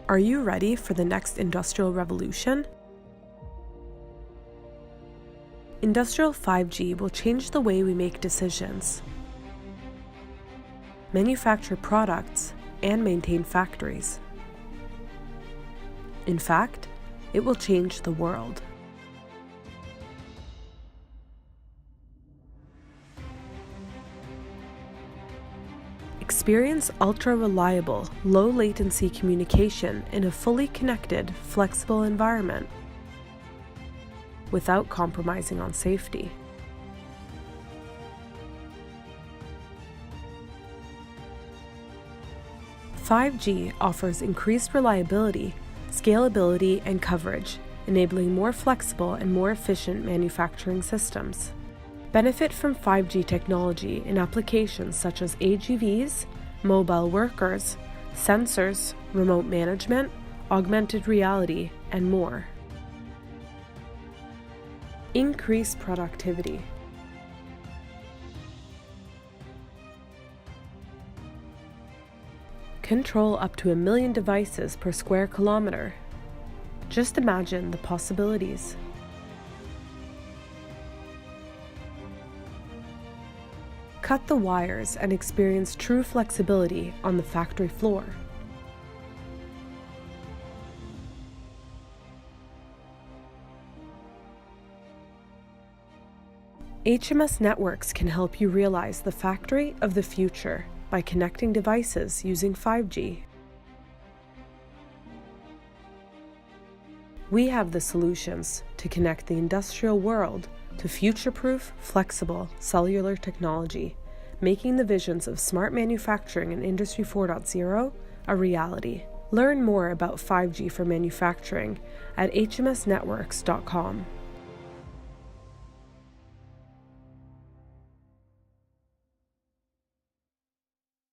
Are you ready for the next industrial revolution? Industrial 5G will change the way we make decisions, manufacture products, and maintain factories. In fact, it will change the world. Experience ultra-reliable, low-latency communication in a fully connected, flexible environment without compromising on safety. "5G offers increased reliability, scalability, and coverage, enabling more flexible and more efficient manufacturing systems. Benefit from 5G technology in applications such as AGVs, mobile workers, sensors, remote management, augmented reality, and more. Increase productivity. Control up to 1 million devices per square kilometer. Just imagine the possibilities. Cut the wires and experience true flexibility on the factory floor. HMS Networks can help you realize the factory of the future by connecting devices using 5G. We have the solutions to connect the industrial world to future-proof, flexible cellular technology, making the visions of smart manufacturing and Industry 4.0 a reality. Learn more about 5G for manufacturing at hmsnetworks.com.